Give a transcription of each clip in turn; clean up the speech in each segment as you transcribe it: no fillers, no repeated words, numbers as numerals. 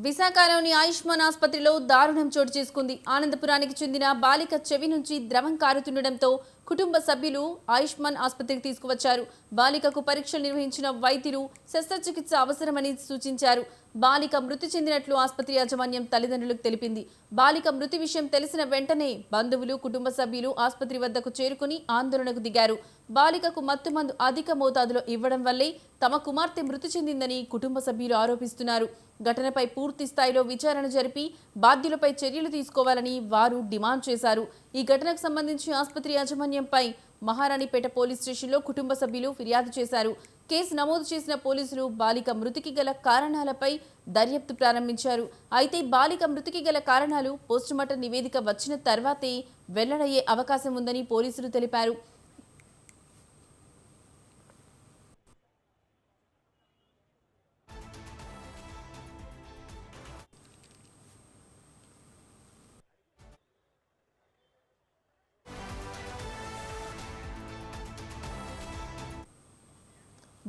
విశాఖలోని ఆయుష్మాన్ ఆసుపత్రిలో దారుణం చోటు చేసుకుంది. ఆనందపురానికి చెందిన బాలిక చెవి నుంచి ద్రవం కారుతుండటంతో కుటుంబ సభ్యులు ఆయుష్మాన్ ఆసుపత్రికి తీసుకువచ్చారు. బాలికకు పరీక్షలు నిర్వహించిన వైద్యులు శస్త్రచికిత్స అవసరమని సూచించారు. బాలిక మృతి చెందినట్లు ఆసుపత్రి యాజమాన్యం తల్లిదండ్రులకు తెలిపింది. బాలిక మృతి విషయం తెలిసిన వెంటనే బంధువులు, కుటుంబ సభ్యులు ఆసుపత్రి వద్దకు చేరుకుని ఆందోళనకు దిగారు. బాలికకు మత్తుమందు అధిక మోతాదులో ఇవ్వడం వల్లే తమ కుమార్తె మృతి చెందిందని కుటుంబ సభ్యులు ఆరోపిస్తున్నారు. ఘటనపై పూర్తి స్థాయిలో విచారణ జరిపి బాధ్యులపై చర్యలు తీసుకోవాలని వారు డిమాండ్ చేశారు. ఈ ఘటనకు సంబంధించి ఆసుపత్రి యాజమాన్యంపై మహారాణిపేట పోలీస్ స్టేషన్లో కుటుంబ సభ్యులు ఫిర్యాదు చేశారు. కేసు నమోదు చేసిన పోలీసులు బాలిక మృతికి గల కారణాలపై దర్యాప్తు ప్రారంభించారు. అయితే బాలిక మృతికి గల కారణాలు పోస్టుమార్టం నివేదిక వచ్చిన తర్వాతే వెల్లడయ్యే అవకాశం ఉందని పోలీసులు తెలిపారు.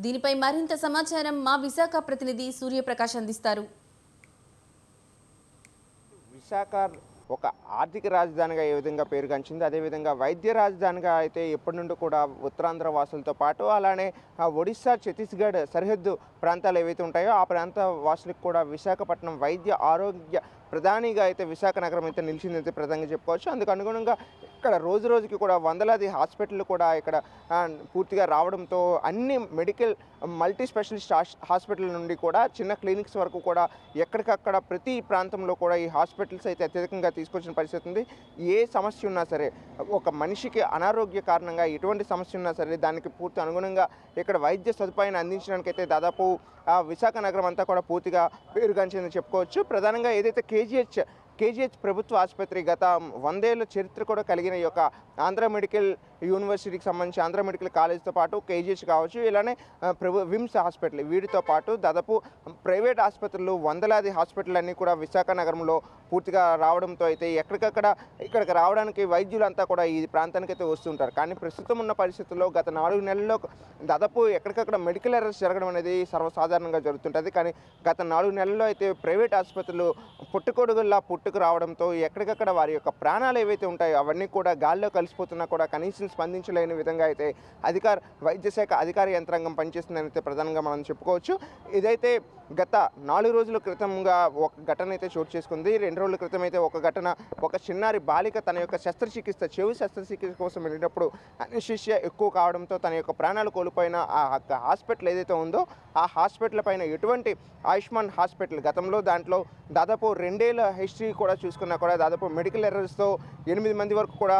దీనిపై మరింత సమాచారం మా విశాఖ ప్రతినిధి సూర్యప్రకాష్ అందిస్తారు. విశాఖ ఒక ఆర్థిక రాజధానిగా ఏ విధంగా పేరుగాంచింది, అదేవిధంగా వైద్య రాజధానిగా అయితే ఎప్పటి నుండి కూడా ఉత్తరాంధ్ర వాసులతో పాటు అలానే ఒడిశా, ఛత్తీస్గఢ్ సరిహద్దు ప్రాంతాలు ఏవైతే ఉంటాయో ఆ ప్రాంత వాసులకు కూడా విశాఖపట్నం వైద్య ఆరోగ్య ప్రధానిగా అయితే విశాఖ నగరం అయితే నిలిచిందైతే ప్రధానంగా చెప్పుకోవచ్చు. అందుకు అనుగుణంగా ఇక్కడ రోజు రోజుకి కూడా వందలాది హాస్పిటళ్ళు కూడా ఇక్కడ పూర్తిగా రావడంతో అన్ని మెడికల్ మల్టీ స్పెషలిస్ట్ హాస్పిటల్ నుండి కూడా చిన్న క్లినిక్స్ వరకు కూడా ఎక్కడికక్కడ ప్రతి ప్రాంతంలో కూడా ఈ హాస్పిటల్స్ అయితే అత్యధికంగా తీసుకొచ్చిన పరిస్థితి ఉంది. ఏ సమస్య ఉన్నా సరే, ఒక మనిషికి అనారోగ్య కారణంగా ఎటువంటి సమస్య ఉన్నా సరే దానికి పూర్తి అనుగుణంగా ఇక్కడ వైద్య సదుపాయాన్ని అందించడానికి అయితే దాదాపు విశాఖ నగరం అంతా కూడా పూర్తిగా పేరుగాంచిందని చెప్పుకోవచ్చు. ప్రధానంగా ఏదైతే కేజీహెచ్ ప్రభుత్వ ఆసుపత్రి గత 100 ఏళ్ల చరిత్ర కూడా కలిగిన ఈ యొక్క ఆంధ్ర మెడికల్ యూనివర్సిటీకి సంబంధించి ఆంధ్ర మెడికల్ కాలేజ్తో పాటు కేజీహెచ్ కావచ్చు, ఇలానే విమ్స్ హాస్పిటల్, వీటితో పాటు దాదాపు ప్రైవేట్ ఆసుపత్రులు వందలాది హాస్పిటల్ అన్నీ కూడా విశాఖ నగరంలో పూర్తిగా రావడంతో అయితే ఎక్కడికక్కడ ఇక్కడికి రావడానికి వైద్యులంతా కూడా ఈ ప్రాంతానికి అయితే వస్తుంటారు. కానీ ప్రస్తుతం ఉన్న పరిస్థితుల్లో గత 4 నెలల్లో దాదాపు ఎక్కడికక్కడ మెడికల్ ఎర్రర్స్ జరగడం అనేది సర్వసాధారణంగా జరుగుతుంటుంది. కానీ గత 4 నెలల్లో అయితే ప్రైవేట్ ఆసుపత్రులు పుట్టుకొడుగుల్లా పుట్టుకు రావడంతో ఎక్కడికక్కడ వారి యొక్క ప్రాణాలు ఏవైతే ఉంటాయో అవన్నీ కూడా గాల్లో కలిసిపోతున్నా కూడా కనీసం స్పందించలేని విధంగా అయితే వైద్య శాఖ అధికార యంత్రాంగం పనిచేస్తుందని అయితే ప్రధానంగా మనం చెప్పుకోవచ్చు. ఇదైతే గత 4 రోజుల క్రితంగా ఒక ఘటన అయితే చోటు చేసుకుంది. 2 రోజుల క్రితం అయితే ఒక చిన్నారి బాలిక తన యొక్క చెవి శస్త్రచికిత్స కోసం వెళ్ళినప్పుడు అనెస్థీషియా ఎక్కువ కావడంతో తన యొక్క ప్రాణాలు కోల్పోయిన ఆ హాస్పిటల్ ఏదైతే ఉందో ఆ హాస్పిటల్ పైన ఎటువంటి ఆయుష్మాన్ హాస్పిటల్ గతంలో దాంట్లో దాదాపు 2 ఏళ్ల హిస్టరీ కూడా చూసుకున్నా కూడా దాదాపు మెడికల్ ఎర్రర్స్తో 8 మంది వరకు కూడా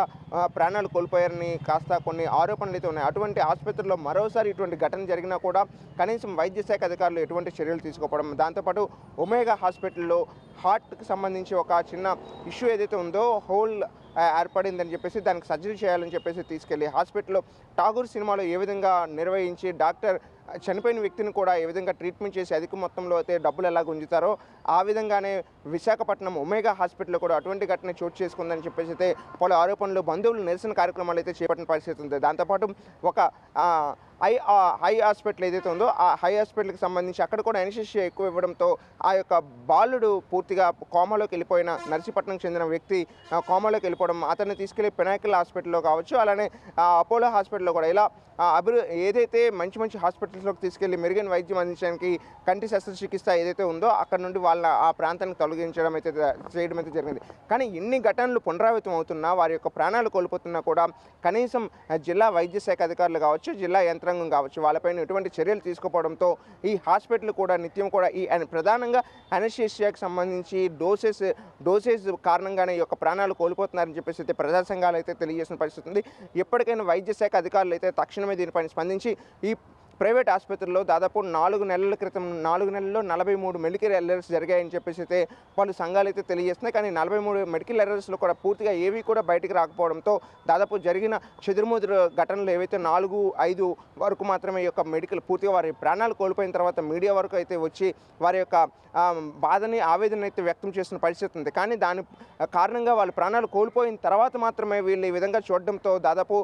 ప్రాణాలు కోల్పోయారని కాస్త కొన్ని ఆరోపణలు అయితే ఉన్నాయి. అటువంటి ఆసుపత్రిలో మరోసారి ఇటువంటి ఘటన జరిగినా కూడా కనీసం వైద్య శాఖ అధికారులు ఎటువంటి చర్యలు తీసుకోవడం, దాంతోపాటు ఒమేగా హాస్పిటల్లో హార్ట్కి సంబంధించి ఒక చిన్న ఇష్యూ ఏదైతే ఉందో హోల్ ఏర్పడిందని చెప్పేసి దానికి సర్జరీ చేయాలని చెప్పేసి తీసుకెళ్ళి హాస్పిటల్లో ఠాగూర్ సినిమాలో ఏ విధంగా నిర్వహించి డాక్టర్ చనిపోయిన వ్యక్తిని కూడా ఏ విధంగా ట్రీట్మెంట్ చేసి అధిక మొత్తంలో అయితే డబ్బులు ఎలా గుంజుతారో ఆ విధంగానే విశాఖపట్నం ఒమేగా హాస్పిటల్లో కూడా అటువంటి ఘటన చోటు చేసుకుందని చెప్పేసి అయితే పలు ఆరోపణలు, బంధువులు నిరసన కార్యక్రమాలు అయితే చేపట్టిన పరిస్థితి ఉంది. దాంతోపాటు ఒక హై హాస్పిటల్ ఏదైతే ఉందో ఆ హై హాస్పిటల్కి సంబంధించి అక్కడ కూడా అనెస్థీషియా ఎక్కువ ఇవ్వడంతో ఆ యొక్క బాలుడు పూర్తిగా కోమాలోకి వెళ్ళిపోయిన నర్సీపట్నంకి చెందిన వ్యక్తి కోమాలోకి వెళ్ళిపోవడం, అతన్ని తీసుకెళ్లి పినాకిల్ హాస్పిటల్లో కావచ్చు, అలానే అపోలో హాస్పిటల్లో కూడా ఇలా ఏదైతే మంచి హాస్పిటల్స్లోకి తీసుకెళ్లి మెరుగైన వైద్యం అందించడానికి కంటి శస్త్రచికిత్స ఏదైతే ఉందో అక్కడ నుండి వాళ్ళ ఆ ప్రాంతానికి తొలగించడం అయితే చేయడం అయితే జరిగింది. కానీ ఇన్ని ఘటనలు పునరావృతం అవుతున్నా, వారి యొక్క ప్రాణాలు కోల్పోతున్నా కూడా కనీసం జిల్లా వైద్య శాఖ అధికారులు కావచ్చు, జిల్లా యంత్రాంగం కావచ్చు వాళ్ళపైన ఎటువంటి చర్యలు తీసుకోవడంతో ఈ హాస్పిటల్ కూడా నిత్యం కూడా ఈ ప్రధానంగా అనెస్థీషియాకి సంబంధించి డోసేజ్ కారణంగానే ఈ యొక్క ప్రాణాలు కోల్పోతున్నారని చెప్పేసి అయితే ప్రజా సంఘాలు అయితే తెలియజేసిన పరిస్థితి ఉంది. ఎప్పటికైనా వైద్య శాఖ అధికారులు అయితే తక్షణమే దీనిపైన స్పందించి ఈ ప్రైవేట్ ఆసుపత్రుల్లో దాదాపు 4 నెలల క్రితం 4 నెలల్లో 43 మెడికల్ ఎర్రర్స్ జరిగాయని చెప్పేసి అయితే పలు సంఘాలు అయితే తెలియజేస్తున్నాయి. కానీ 43 మెడికల్ ఎర్రర్స్లో కూడా పూర్తిగా ఏవి కూడా బయటికి రాకపోవడంతో దాదాపు జరిగిన చెదురుముదురు ఘటనలు ఏవైతే 4-5 వరకు మాత్రమే ఈ యొక్క మెడికల్ పూర్తిగా వారి ప్రాణాలు కోల్పోయిన తర్వాత మీడియా వరకు అయితే వచ్చి వారి యొక్క బాధని, ఆవేదన అయితే వ్యక్తం చేస్తున్న పరిస్థితి ఉంది. కానీ దాని కారణంగా వాళ్ళు ప్రాణాలు కోల్పోయిన తర్వాత మాత్రమే వీళ్ళు ఈ విధంగా చూడడంతో దాదాపు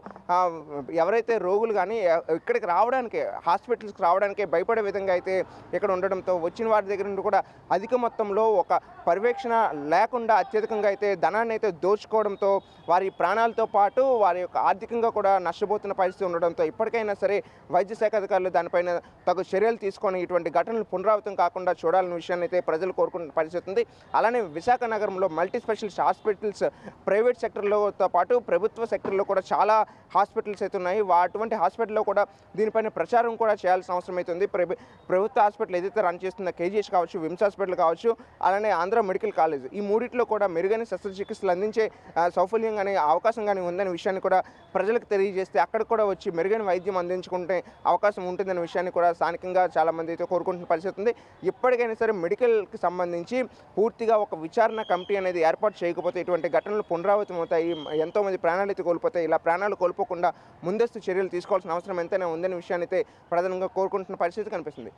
ఎవరైతే రోగులు కానీ ఇక్కడికి రావడానికి హాస్పిటల్స్కి రావడానికే భయపడే విధంగా అయితే ఇక్కడ ఉండడంతో వచ్చిన వారి దగ్గర నుండి కూడా అధిక మొత్తంలో ఒక పర్యవేక్షణ లేకుండా అత్యధికంగా అయితే ధనాన్ని అయితే దోచుకోవడంతో వారి ప్రాణాలతో పాటు వారి యొక్క ఆర్థికంగా కూడా నష్టపోతున్న పరిస్థితి ఉండడంతో ఇప్పటికైనా సరే వైద్య శాఖ అధికారులు దానిపైన తగు చర్యలు తీసుకొని ఇటువంటి ఘటనలు పునరావృతం కాకుండా చూడాలనే విషయాన్ని అయితే ప్రజలు కోరుకున్న పరిస్థితి ఉంది. అలానే విశాఖ నగరంలో మల్టీ స్పెషాలిటీ హాస్పిటల్స్ ప్రైవేట్ సెక్టర్లతో పాటు ప్రభుత్వ సెక్టర్లో కూడా చాలా హాస్పిటల్స్ అయితే ఉన్నాయి. అటువంటి హాస్పిటల్లో కూడా దీనిపైన ప్రచారం కూడా చేయాల్సిన అవసరం అయితే ఉంది. ప్రభుత్వ హాస్పిటల్ ఏదైతే రన్ చేస్తున్న కేజీహెచ్ కావచ్చు, విమ్స్ హాస్పిటల్ కావచ్చు, అలానే ఆంధ్ర మెడికల్ కాలేజ్ ఈ మూడిట్లో కూడా మెరుగైన శస్త్రచికిత్సలు అందించే సౌఫల్యం కానీ అవకాశం కానీ ఉందనే విషయాన్ని కూడా ప్రజలకు తెలియజేస్తే అక్కడ కూడా వచ్చి మెరుగైన వైద్యం అందించుకుంటే అవకాశం ఉంటుందనే విషయాన్ని కూడా స్థానికంగా చాలామంది అయితే కోరుకుంటున్న పరిస్థితి ఉంది. ఇప్పటికైనా సరే మెడికల్కి సంబంధించి పూర్తిగా ఒక విచారణ కమిటీ అనేది ఏర్పాటు చేయకపోతే ఇటువంటి ఘటనలు పునరావృతం అవుతాయి. ఎంతోమంది ప్రాణాలు అయితే కోల్పోతాయి. ఇలా ప్రాణాలు కోల్పోకుండా ముందస్తు చర్యలు తీసుకోవాల్సిన అవసరం ఎంతైనా ఉందనే విషయాన్ని అయితే ప్రధానంగా కోరుకుంటున్న పరిస్థితి కనిపిస్తుంది.